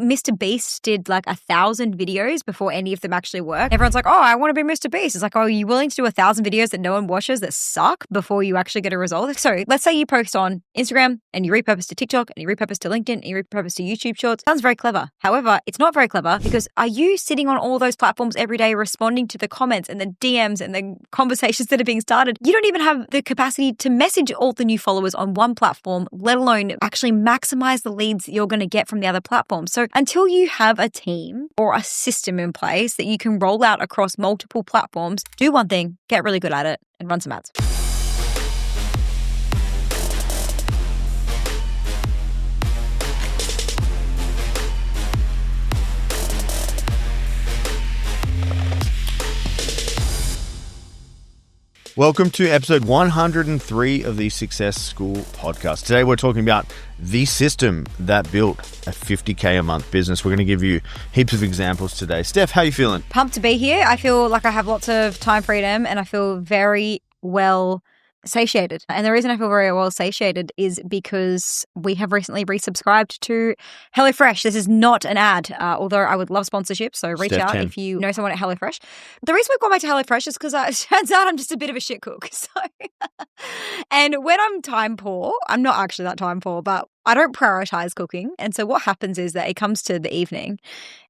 Mr. Beast did like 1,000 videos before any of them actually work. Everyone's like, oh, I want to be Mr. Beast. It's like, oh, are you willing to do 1,000 videos that no one watches that suck before you actually get a result? So let's say you post on Instagram and you repurpose to TikTok and you repurpose to LinkedIn and you repurpose to YouTube Shorts. Sounds very clever. However, it's not very clever because are you sitting on all those platforms every day responding to the comments and the DMs and the conversations that are being started? You don't even have the capacity to message all the new followers on one platform, let alone actually maximize the leads you're going to get from the other platforms. So until you have a team or a system in place that you can roll out across multiple platforms, do one thing, get really good at it, and run some ads. Welcome to episode 103 of the Success School podcast. Today we're talking about the system that built a 50K a month business. We're going to give you heaps of examples today. Steph, how are you feeling? Pumped to be here. I feel like I have lots of time freedom and I feel very well satiated. And the reason I feel very well satiated is because we have recently resubscribed to HelloFresh. This is not an ad, although I would love sponsorship. So reach out if you know someone at HelloFresh. The reason we've gone back to HelloFresh is because it turns out I'm just a bit of a shit cook. And when I'm time poor, I'm not actually that time poor, but I don't prioritize cooking. And so what happens is that it comes to the evening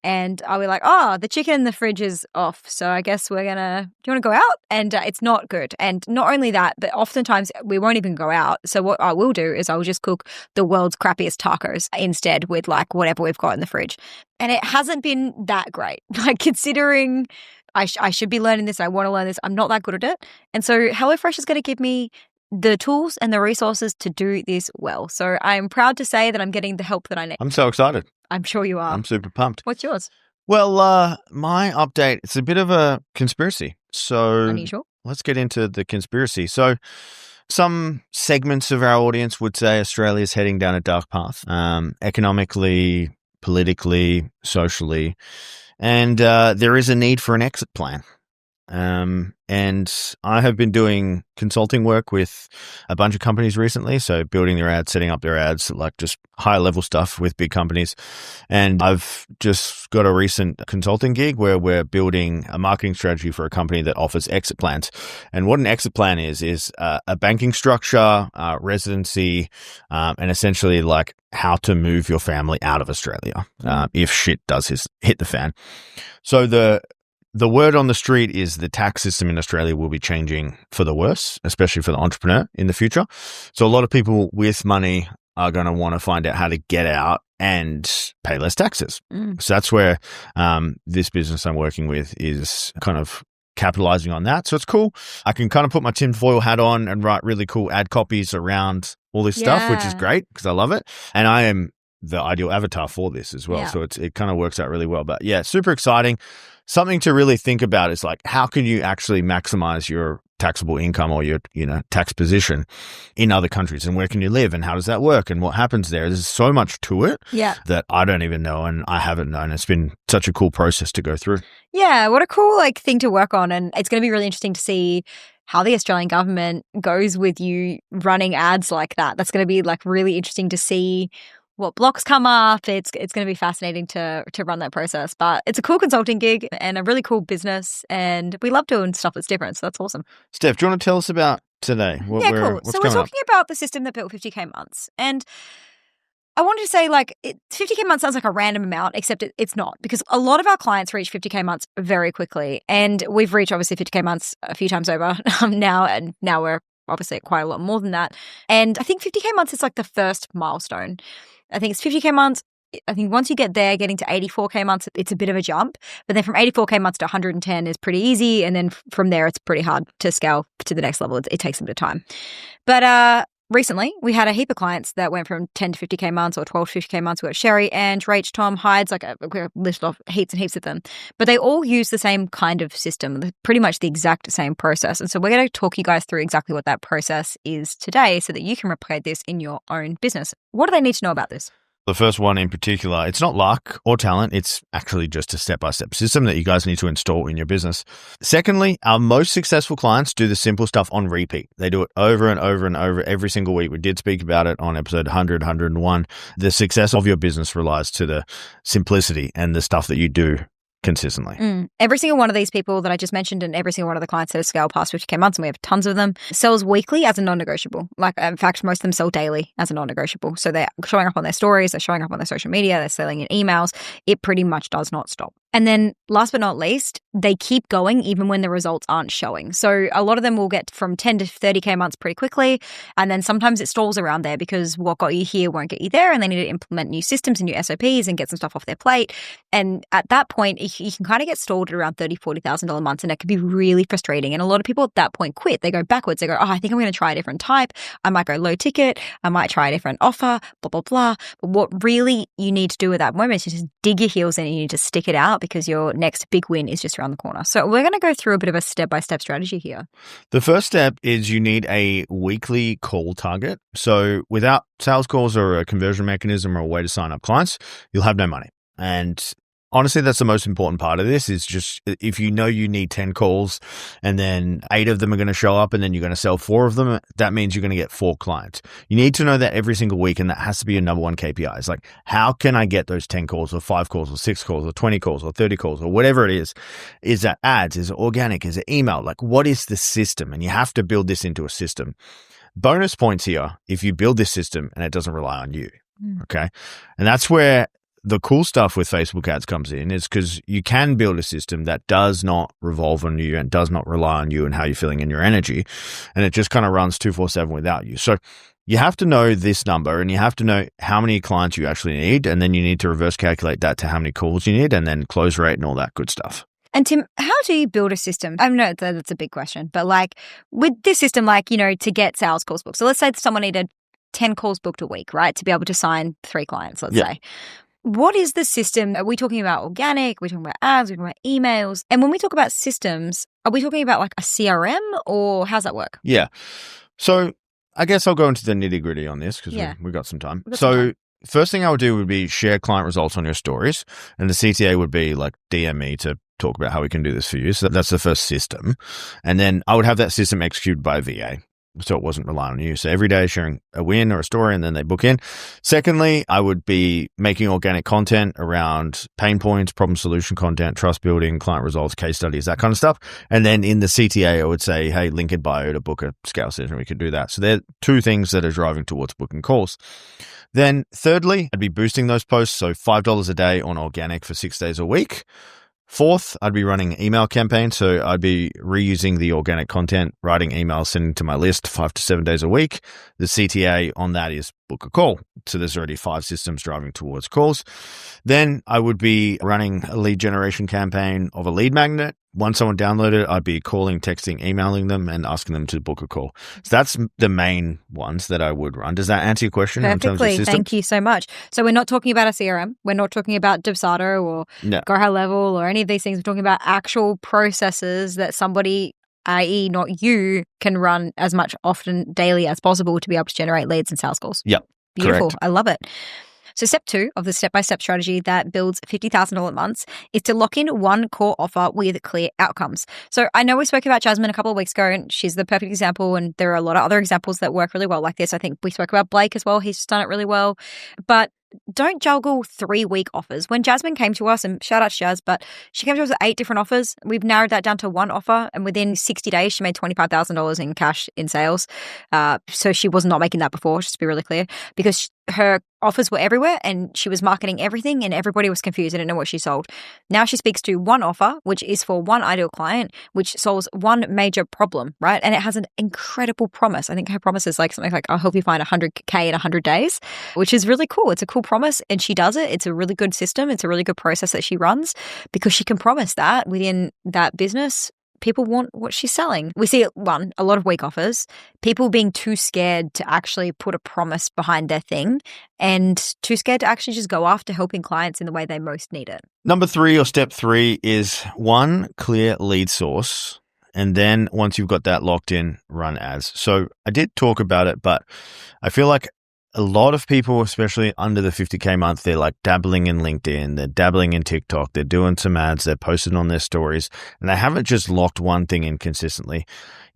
and I'll be like, oh, the chicken in the fridge is off. So I guess do you want to go out? And it's not good. And not only that, but oftentimes we won't even go out. So what I will do is I'll just cook the world's crappiest tacos instead with like whatever we've got in the fridge. And it hasn't been that great. Like considering I should be learning this, I want to learn this, I'm not that good at it. And so HelloFresh is going to give me the tools and the resources to do this well. So I'm proud to say that I'm getting the help that I need. I'm so excited. I'm sure you are. I'm super pumped. What's yours? Well, my update, it's a bit of a conspiracy. So Unusual. Let's get into the conspiracy. So some segments of our audience would say Australia is heading down a dark path, economically, politically, socially, and there is a need for an exit plan. And I have been doing consulting work with a bunch of companies recently. So building their ads, setting up their ads, like just high level stuff with big companies. And I've just got a recent consulting gig where we're building a marketing strategy for a company that offers exit plans. And what an exit plan is a banking structure, residency, and essentially like how to move your family out of Australia if shit does hit the fan. So the word on the street is the tax system in Australia will be changing for the worse, especially for the entrepreneur in the future. So a lot of people with money are going to want to find out how to get out and pay less taxes. So that's where this business I'm working with is kind of capitalizing on that. So it's cool. I can kind of put my tinfoil hat on and write really cool ad copies around all this stuff, which is great because I love it. And I am the ideal avatar for this as well. Yeah. So it kind of works out really well. But yeah, super exciting. Something to really think about is like, how can you actually maximize your taxable income or your, tax position in other countries, and where can you live and how does that work and what happens there? There's so much to it that I don't even know and I haven't known. It's been such a cool process to go through. Yeah, what a cool thing to work on. And it's going to be really interesting to see how the Australian government goes with you running ads like that. That's going to be really interesting to see what blocks come up. It's going to be fascinating to run that process. But it's a cool consulting gig and a really cool business. And we love doing stuff that's different. So that's awesome. Steph, do you want to tell us about today? Cool. So we're talking about the system that built 50K months. And I wanted to say 50K months sounds like a random amount, except it's not, because a lot of our clients reach 50K months very quickly. And we've reached obviously 50K months a few times over now. And now we're obviously quite a lot more than that. And I think 50K months is the first milestone. I think it's 50K months. I think once you get there, getting to 84K months, it's a bit of a jump. But then from 84K months to 110 is pretty easy. And then from there, it's pretty hard to scale to the next level. It takes a bit of time. But recently, we had a heap of clients that went from 10 to 50K months or 12 to 50K months. We got Sherry, Ange, Rach, Tom, Hides, we list off heaps and heaps of them. But they all use the same kind of system, pretty much the exact same process. And so we're going to talk you guys through exactly what that process is today so that you can replicate this in your own business. What do they need to know about this? The first one in particular, it's not luck or talent. It's actually just a step-by-step system that you guys need to install in your business. Secondly, our most successful clients do the simple stuff on repeat. They do it over and over and over every single week. We did speak about it on episode 100, 101. The success of your business relies to the simplicity and the stuff that you do consistently. Every single one of these people that I just mentioned and every single one of the clients that have scaled past 50K months, and we have tons of them, sells weekly as a non-negotiable. Like, in fact, most of them sell daily as a non-negotiable. So they're showing up on their stories, they're showing up on their social media, they're selling in emails. It pretty much does not stop. And then last but not least, they keep going even when the results aren't showing. So a lot of them will get from 10 to 30K months pretty quickly. And then sometimes it stalls around there because what got you here won't get you there. And they need to implement new systems and new SOPs and get some stuff off their plate. And at that point, you can kind of get stalled at around $30,000, $40,000 months. And it can be really frustrating. And a lot of people at that point quit. They go backwards. They go, I think I'm going to try a different type. I might go low ticket. I might try a different offer, blah, blah, blah. But what really you need to do at that moment is just dig your heels in and you need to stick it out because your next big win is just around the corner. So we're going to go through a bit of a step-by-step strategy here. The first step is you need a weekly call target. So without sales calls or a conversion mechanism or a way to sign up clients, you'll have no money. And honestly, that's the most important part of this is just if you know you need 10 calls and then 8 of them are going to show up and then you're going to sell 4 of them, that means you're going to get 4 clients. You need to know that every single week, and that has to be your number one KPI. It's like, how can I get those 10 calls or 5 calls or 6 calls or 20 calls or 30 calls or whatever it is? Is that ads? Is it organic? Is it email? Like, what is the system? And you have to build this into a system. Bonus points here if you build this system and it doesn't rely on you. Okay. And that's where the cool stuff with Facebook ads comes in, is because you can build a system that does not revolve on you and does not rely on you and how you're feeling in your energy. And it just kind of runs 24/7 without you. So you have to know this number and you have to know how many clients you actually need. And then you need to reverse calculate that to how many calls you need and then close rate and all that good stuff. And Tim, how do you build a system? I know that's a big question, but like with this system, like, to get sales calls booked. So let's say someone needed 10 calls booked a week, right? To be able to sign 3 clients, let's say. What is the system? Are we talking about organic? Are we talking about ads? Are we talking about emails? And when we talk about systems, are we talking about like a CRM or how's that work? Yeah. So I guess I'll go into the nitty gritty on this because we got some time. First thing I would do would be share client results on your stories. And the CTA would be like DM me to talk about how we can do this for you. So that's the first system. And then I would have that system executed by a VA. So it wasn't relying on you. So every day sharing a win or a story and then they book in. Secondly, I would be making organic content around pain points, problem solution content, trust building, client results, case studies, that kind of stuff. And then in the CTA, I would say, hey, link in bio to book a scale session. We could do that. So they're 2 things that are driving towards booking calls. Then thirdly, I'd be boosting those posts. So $5 a day on organic for 6 days a week. Fourth, I'd be running email campaigns. So I'd be reusing the organic content, writing emails, sending to my list 5 to 7 days a week. The CTA on that is book a call. So there's already 5 systems driving towards calls. Then I would be running a lead generation campaign of a lead magnet. Once someone downloaded it, I'd be calling, texting, emailing them and asking them to book a call. So that's the main ones that I would run. Does that answer your question? Perfectly. In terms of system? Thank you so much. So we're not talking about a CRM. We're not talking about Dubsado or Go High Level or any of these things. We're talking about actual processes that somebody, i.e. not you, can run as much often daily as possible to be able to generate leads and sales calls. Yep. Beautiful. Correct. I love it. So step 2 of the step-by-step strategy that builds $50,000 months is to lock in one core offer with clear outcomes. So I know we spoke about Jasmine a couple of weeks ago, and she's the perfect example, and there are a lot of other examples that work really well like this. I think we spoke about Blake as well. He's done it really well. But don't juggle 3-week offers. When Jasmine came to us, and shout out to Jazz, but she came to us with 8 different offers. We've narrowed that down to 1 offer, and within 60 days, she made $25,000 in cash in sales. So she was not making that before, just to be really clear, because her offers were everywhere and she was marketing everything and everybody was confused. They didn't know what she sold. Now she speaks to 1 offer, which is for 1 ideal client, which solves 1 major problem, right? And it has an incredible promise. I think her promise is like something like, I'll help you find 100K in 100 days, which is really cool. It's a cool promise and she does it. It's a really good system. It's a really good process that she runs because she can promise that within that business. People want what she's selling. We see, a lot of weak offers, people being too scared to actually put a promise behind their thing and too scared to actually just go after helping clients in the way they most need it. Number 3 or step 3 is 1 clear lead source. And then once you've got that locked in, run ads. So I did talk about it, but I feel like a lot of people, especially under the 50K month, they're like dabbling in LinkedIn, they're dabbling in TikTok, they're doing some ads, they're posting on their stories, and they haven't just locked one thing in consistently.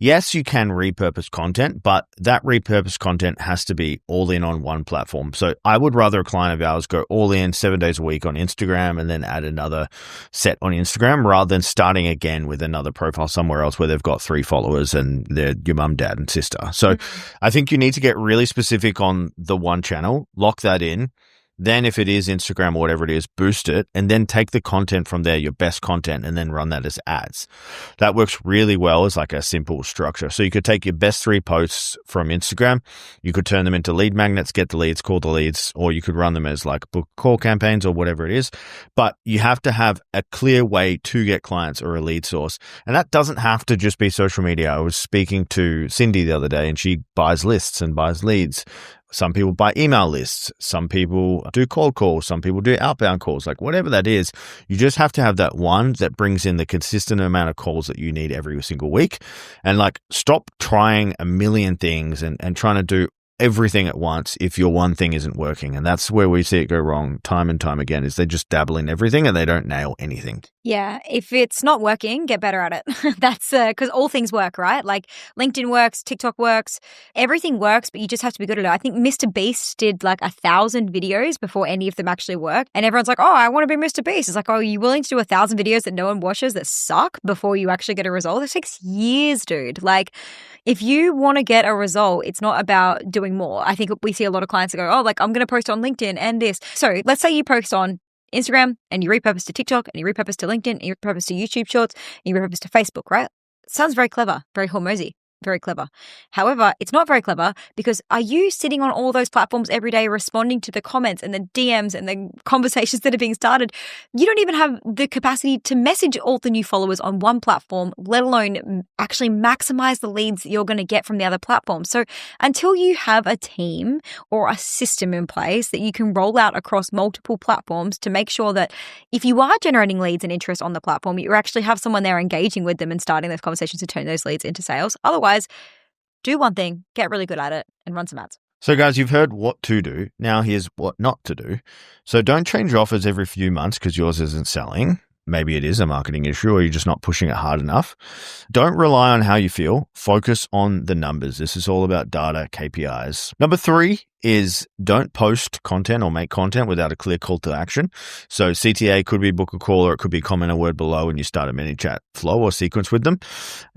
Yes, you can repurpose content, but that repurposed content has to be all in on one platform. So I would rather a client of ours go all in 7 days a week on Instagram and then add another set on Instagram rather than starting again with another profile somewhere else where they've got 3 followers and they're your mum, dad, and sister. So I think you need to get really specific on the one channel, lock that in. Then if it is Instagram or whatever it is, boost it and then take the content from there, your best content, and then run that as ads. That works really well as like a simple structure. So you could take your best 3 posts from Instagram, you could turn them into lead magnets, get the leads, call the leads, or you could run them as like book call campaigns or whatever it is. But you have to have a clear way to get clients or a lead source. And that doesn't have to just be social media. I was speaking to Cindy the other day and she buys lists and buys leads. Some people buy email lists. Some people do cold calls. Some people do outbound calls. Like whatever that is, you just have to have that one that brings in the consistent amount of calls that you need every single week. And like stop trying a million things and trying to do everything at once if your one thing isn't working. And that's where we see it go wrong time and time again is they just dabble in everything and they don't nail anything. Yeah, if it's not working, get better at it. That's because all things work, right? Like LinkedIn works, TikTok works, everything works, but you just have to be good at it. I think Mr. Beast did like 1,000 videos before any of them actually work. And everyone's like, oh, I want to be Mr. Beast. It's like, oh, are you willing to do 1,000 videos that no one watches that suck before you actually get a result? It takes years, dude. Like if you want to get a result, it's not about doing more. I think we see a lot of clients that go, oh, like I'm going to post on LinkedIn and this. So let's say you post on Instagram and you repurpose to TikTok and you repurpose to LinkedIn and you repurpose to YouTube Shorts and you repurpose to Facebook, right? Sounds very clever, very hormosy. Very clever. However, it's not very clever because are you sitting on all those platforms every day responding to the comments and the DMs and the conversations that are being started? You don't even have the capacity to message all the new followers on one platform, let alone actually maximize the leads that you're going to get from the other platform. So until you have a team or a system in place that you can roll out across multiple platforms to make sure that if you are generating leads and interest on the platform, you actually have someone there engaging with them and starting those conversations to turn those leads into sales. Otherwise, do one thing, get really good at it, and run some ads. So guys, you've heard what to do. Now here's what not to do. So don't change your offers every few months because yours isn't selling. Maybe it is a marketing issue or you're just not pushing it hard enough. Don't rely on how you feel. Focus on the numbers. This is all about data, KPIs. Number 3 is don't post content or make content without a clear call to action. So CTA could be book a call or it could be comment a word below and you start a mini chat flow or sequence with them.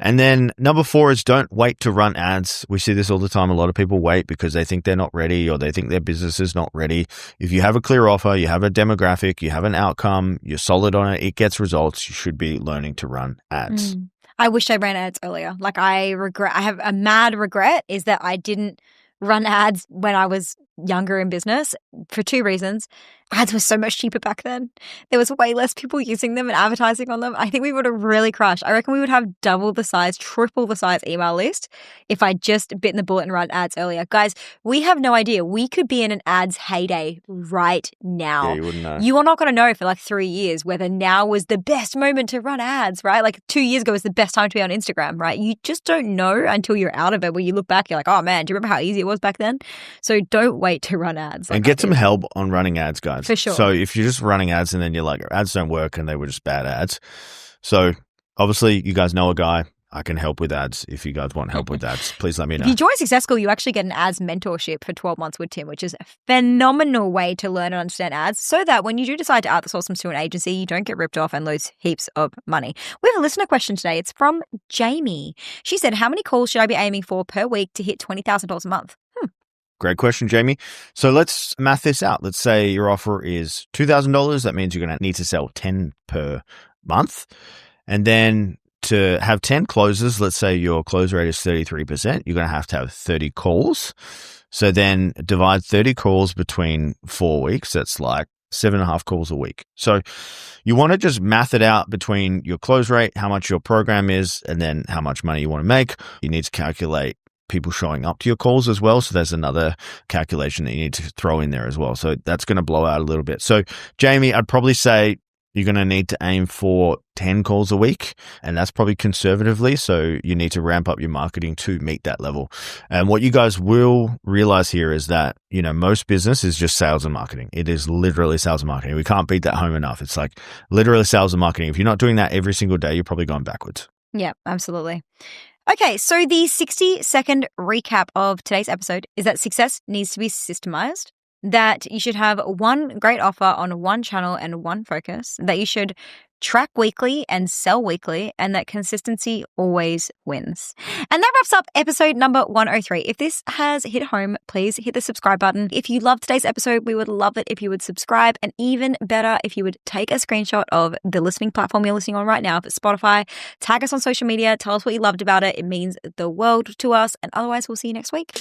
And then number 4 is don't wait to run ads. We see this all the time. A lot of people wait because they think they're not ready or they think their business is not ready. If you have a clear offer, you have a demographic, you have an outcome, you're solid on it, it gets results, you should be learning to run ads. I wish I ran ads earlier. Like I have a mad regret is that I didn't run ads when I was younger in business for 2 reasons. Ads were so much cheaper back then. There was way less people using them and advertising on them. I think we would have really crushed. I reckon we would have double the size, triple the size email list if I just bitten the bullet and run ads earlier. Guys, we have no idea. We could be in an ads heyday right now. Yeah, you wouldn't know. You are not going to know for like 3 years whether now was the best moment to run ads, right? Like 2 years ago was the best time to be on Instagram, right? You just don't know until you're out of it. When you look back, you're like, oh man, do you remember how easy it was back then? So don't wait to run ads. And get some help on running ads, guys. For sure. So if you're just running ads and then you're like, ads don't work and they were just bad ads. So obviously you guys know a guy. I can help with ads. If you guys want help with ads, please let me know. If you join Success School, you actually get an ads mentorship for 12 months with Tim, which is a phenomenal way to learn and understand ads so that when you do decide to outsource them to an agency, you don't get ripped off and lose heaps of money. We have a listener question today. It's from Jamie. She said, how many calls should I be aiming for per week to hit $20,000 a month? Great question, Jamie. So let's math this out. Let's say your offer is $2,000. That means you're going to need to sell 10 per month. And then to have 10 closes, let's say your close rate is 33%, you're going to have 30 calls. So then divide 30 calls between 4 weeks. That's like 7.5 calls a week. So you want to just math it out between your close rate, how much your program is, and then how much money you want to make. You need to calculate people showing up to your calls as well. So there's another calculation that you need to throw in there as well. So that's going to blow out a little bit. So Jamie, I'd probably say you're going to need to aim for 10 calls a week, and that's probably conservatively. So you need to ramp up your marketing to meet that level. And what you guys will realize here is that, most business is just sales and marketing. It is literally sales and marketing. We can't beat that home enough. It's like literally sales and marketing. If you're not doing that every single day, you're probably going backwards. Yeah, absolutely. Okay, so the 60-second recap of today's episode is that success needs to be systemized, that you should have one great offer on one channel and one focus, that you should track weekly and sell weekly, and that consistency always wins. And that wraps up episode number 103. If this has hit home, please hit the subscribe button. If you loved today's episode, we would love it if you would subscribe, and even better, if you would take a screenshot of the listening platform you're listening on right now. If it's Spotify, tag us on social media, tell us what you loved about it. It means the world to us, and otherwise we'll see you next week.